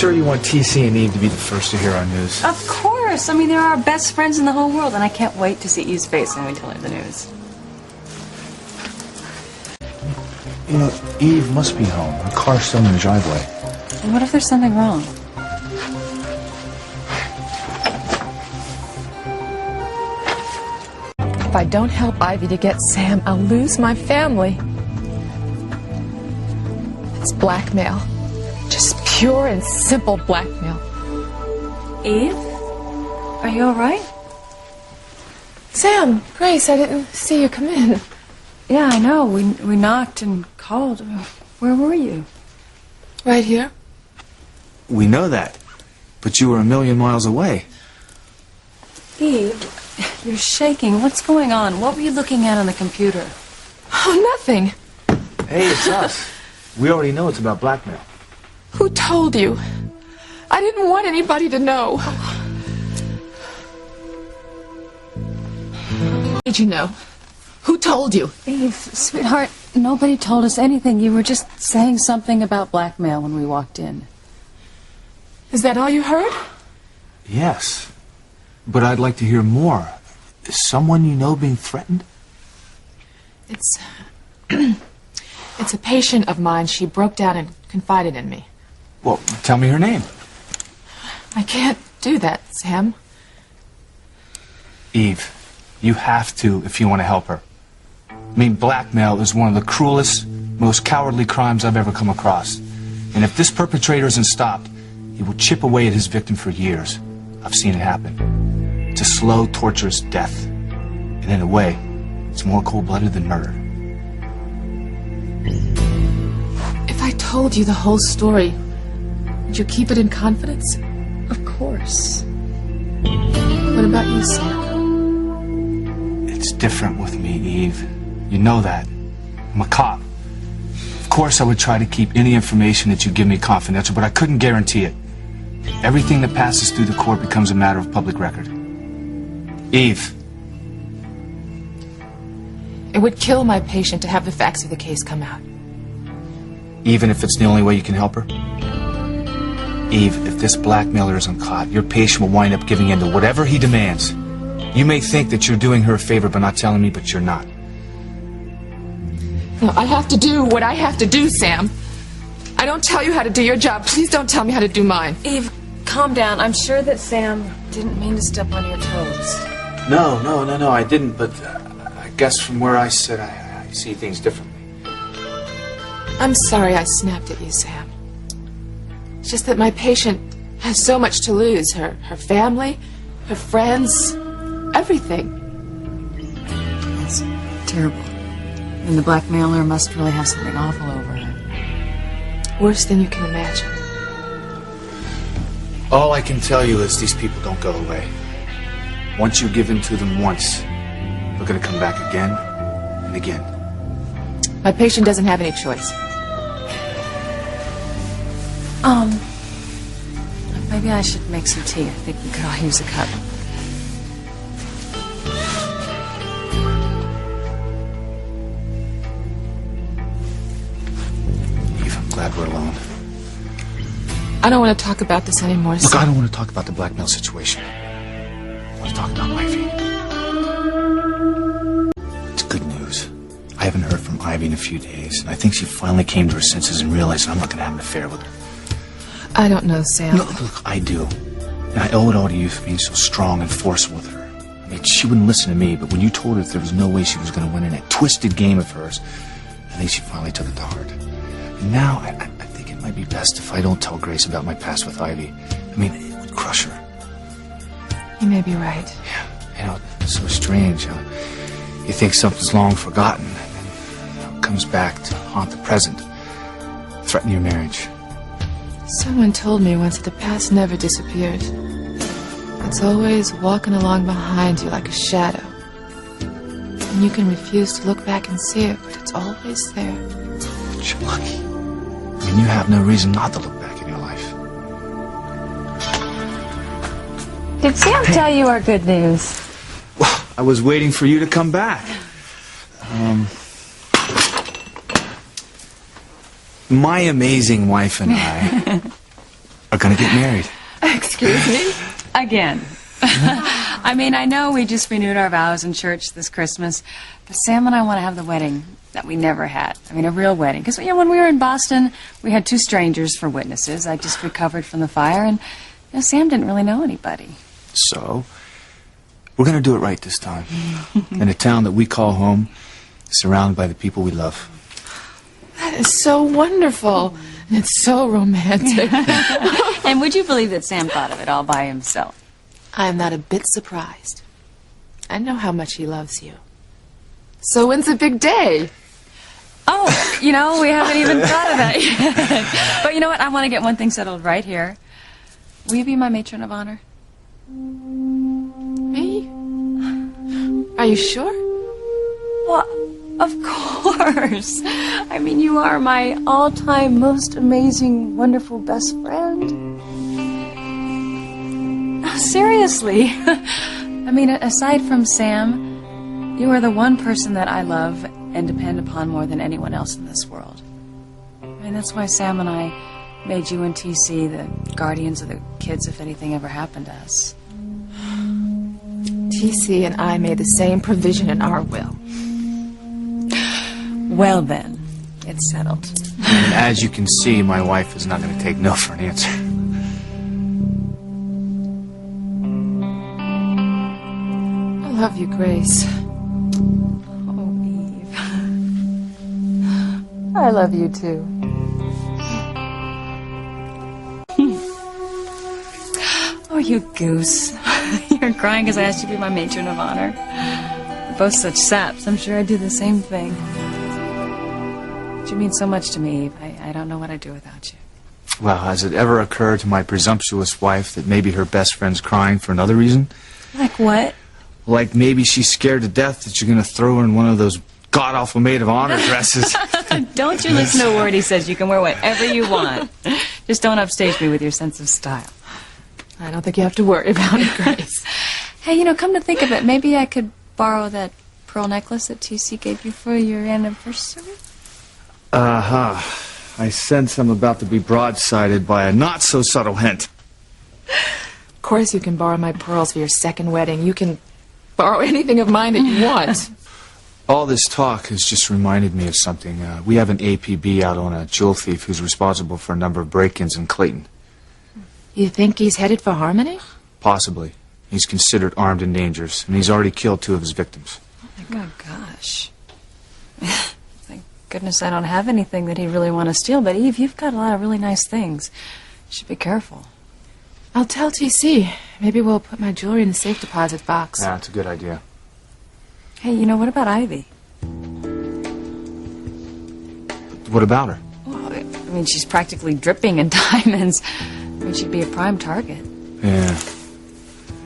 sure you want TC and Eve to be the first to hear our news? Of course. I mean, they're our best friends in the whole world, and I can't wait to see Eve's face when we tell her the news. You know, Eve must be home. Her car's still in the driveway. And what if there's something wrong? If I don't help Ivy to get Sam, I'll lose my family. It's blackmail. Just pure and simple blackmail. Eve? Are you all right? Sam, Grace, I didn't see you come in. Yeah, I know. We knocked and called. Where were you? Right here. We know that, but you were a million miles away. Eve, you're shaking. What's going on? What were you looking at on the computer? Oh, nothing. Hey, it's us. We already know it's about blackmail. Who told you? I didn't want anybody to know. Did you know? Who told you? Eve, sweetheart, nobody told us anything. You were just saying something about blackmail when we walked in. Is that all you heard? Yes, but I'd like to hear more. Is someone you know being threatened? It's it's a patient of mine. She broke down and confided in me. Well, tell me her name. I can't do that, Sam. Eve, you have to if you want to help her. I mean, blackmail is one of the cruelest, most cowardly crimes I've ever come across. And if this perpetrator isn't stopped, he will chip away at his victim for years. I've seen it happen. It's a slow, torturous death. And in a way, it's more cold-blooded than murder. If I told you the whole story, would you keep it in confidence? Of course. What about you, Sam? It's different with me, Eve. You know that. I'm a cop. Of course I would try to keep any information that you give me confidential, but I couldn't guarantee it. Everything that passes through the court becomes a matter of public record. Eve. It would kill my patient to have the facts of the case come out. Even if it's the only way you can help her? Eve, if this blackmailer isn't caught, your patient will wind up giving in to whatever he demands. You may think that you're doing her a favor by not telling me, but you're not. No, I have to do what I have to do, Sam. I don't tell you how to do your job. Please don't tell me how to do mine. Eve, calm down. I'm sure that Sam didn't mean to step on your toes. No, I didn't, but I guess from where I sit, I see things differently. I'm sorry I snapped at you, Sam. It's just that my patient has so much to lose. Her family, her friends, everything. That's terrible. And the blackmailer must really have something awful over her. Worse than you can imagine. All I can tell you is these people don't go away. Once you give in to them once, they're going to come back again and again. My patient doesn't have any choice. Maybe I should make some tea. I think we could all use a cup. Eve, I'm glad we're alone. I don't want to talk about this anymore, Look, Sam. I don't want to talk about the blackmail situation. I want to talk about Ivy. It's good news. I haven't heard from Ivy in a few days, and I think she finally came to her senses and realized I'm not going to have an affair with her. I don't know, Sam. Look, I do. And I owe it all to you for being so strong and forceful with her. I mean, she wouldn't listen to me, but when you told her that there was no way she was going to win in that twisted game of hers, I think she finally took it to heart. And now, I think it might be best if I don't tell Grace about my past with Ivy. I mean, it would crush her. You may be right. Yeah, you know, it's so strange. You think something's long forgotten, and then it comes back to haunt the present, threaten your marriage. Someone told me once that the past never disappeared. It's always walking along behind you like a shadow. And you can refuse to look back and see it, but it's always there. But you're lucky. I mean, you have no reason not to look back in your life. Did Sam tell you our good news? Well, I was waiting for you to come back. My amazing wife and I are gonna get married. Excuse me? Again. I mean, I know we just renewed our vows in church this Christmas, but Sam and I want to have the wedding that we never had. I mean, a real wedding. Because, you know, when we were in Boston, we had 2 strangers for witnesses. I just recovered from the fire, and, you know, Sam didn't really know anybody. So, we're gonna do it right this time. In a town that we call home, surrounded by the people we love. That is so wonderful. And it's so romantic. And would you believe that Sam thought of it all by himself? I am not a bit surprised. I know how much he loves you. So when's the big day? Oh, you know, we haven't even thought of that yet. But you know what? I want to get one thing settled right here. Will you be my matron of honor? Me? Are you sure? Well, of course. I mean, you are my all-time most amazing, wonderful best friend. Oh, seriously. I mean, aside from Sam, you are the one person that I love and depend upon more than anyone else in this world. I mean, that's why Sam and I made you and TC the guardians of the kids if anything ever happened to us. TC and I made the same provision in our will. Well then, it's settled. And as you can see, my wife is not gonna take no for an answer. I love you, Grace. Oh, Eve. I love you too. Oh, you goose. You're crying because I asked you to be my matron of honor. We're both such saps. I'm sure I'd do the same thing. But you mean so much to me, Eve. I don't know what I'd do without you. Well, has it ever occurred to my presumptuous wife that maybe her best friend's crying for another reason? Like what? Like maybe she's scared to death that you're gonna throw her in one of those god-awful maid of honor dresses. Don't you listen to a word he says. You can wear whatever you want. Just don't upstage me with your sense of style. I don't think you have to worry about it, Grace. Hey, you know, come to think of it, maybe I could borrow that pearl necklace that TC gave you for your anniversary? Uh-huh. I sense I'm about to be broadsided by a not-so-subtle hint. Of course you can borrow my pearls for your second wedding. You can borrow anything of mine that you want. All this talk has just reminded me of something. We have an APB out on a jewel thief who's responsible for a number of break-ins in Clayton. You think he's headed for Harmony? Possibly. He's considered armed and dangerous, and he's already killed 2 of his victims. Oh, gosh. Thank goodness I don't have anything that he'd really want to steal. But, Eve, you've got a lot of really nice things. You should be careful. I'll tell TC. Maybe we'll put my jewelry in the safe deposit box. Yeah, that's a good idea. Hey, you know, what about Ivy? What about her? Well, I mean, she's practically dripping in diamonds. I mean, she'd be a prime target. Yeah.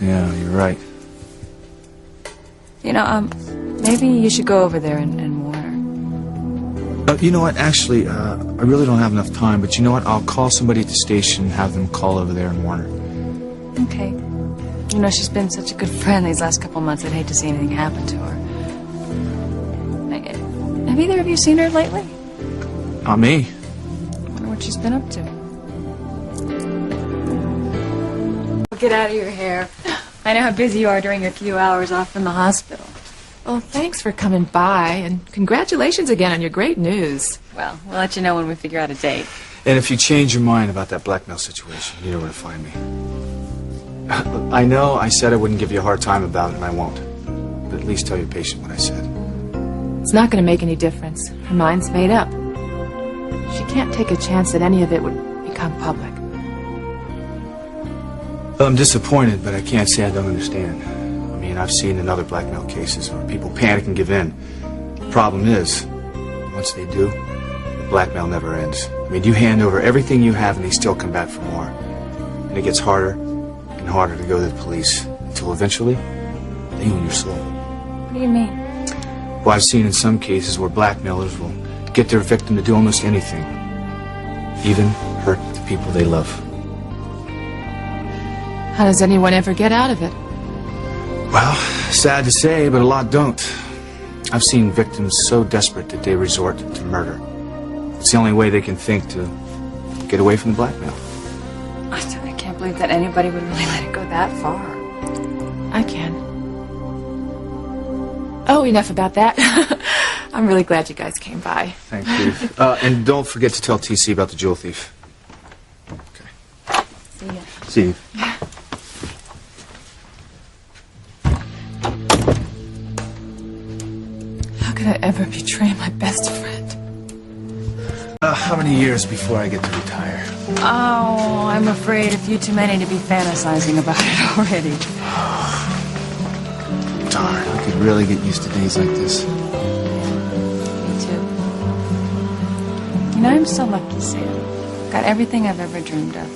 Yeah, you're right. You know, maybe you should go over there and warn her. You know what? Actually, I really don't have enough time, but you know what? I'll call somebody at the station, have them call over there and warn her. Okay. You know, she's been such a good friend these last couple months, I'd hate to see anything happen to her. Have either of you seen her lately? Not me. I wonder what she's been up to. Get out of your hair. I know how busy you are during your few hours off from the hospital. Well, thanks for coming by, and congratulations again on your great news. Well, we'll let you know when we figure out a date. And if you change your mind about that blackmail situation, you know where to find me. I know I said I wouldn't give you a hard time about it, and I won't. But at least tell your patient what I said. It's not going to make any difference. Her mind's made up. She can't take a chance that any of it would become public. Well, I'm disappointed, but I can't say I don't understand. I mean, I've seen in other blackmail cases where people panic and give in. The problem is, once they do, the blackmail never ends. I mean, you hand over everything you have and they still come back for more. And it gets harder and harder to go to the police until eventually they own your soul. What do you mean? Well, I've seen in some cases where blackmailers will get their victim to do almost anything, even hurt the people they love. How does anyone ever get out of it? Well, sad to say, but a lot don't. I've seen victims so desperate that they resort to murder. It's the only way they can think to get away from the blackmail. I can't believe that anybody would really let it go that far. I can. Oh, enough about that. I'm really glad you guys came by. Thank you. And don't forget to tell TC about the jewel thief. Okay. See ya. See you. How could I ever betray my best friend? How many years before I get to retire? Oh, I'm afraid a few too many to be fantasizing about it already. Darn, I could really get used to days like this. Me too. You know, I'm so lucky, Sam. Got everything I've ever dreamed of.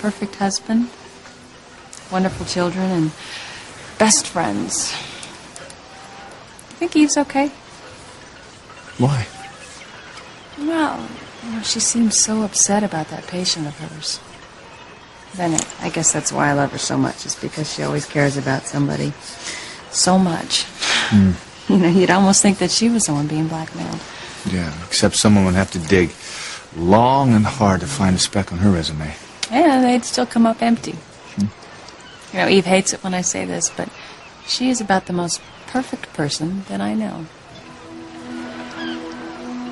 Perfect husband, wonderful children, and best friends. You think Eve's okay? Why? Well, you know, she seems so upset about that patient of hers. Then I guess that's why I love her so much, is because she always cares about somebody so much. You know, you'd almost think that she was the one being blackmailed. Yeah, except someone would have to dig long and hard to find a speck on her resume. Yeah, they'd still come up empty. You know, Eve hates it when I say this, but she is about the most perfect person that I know.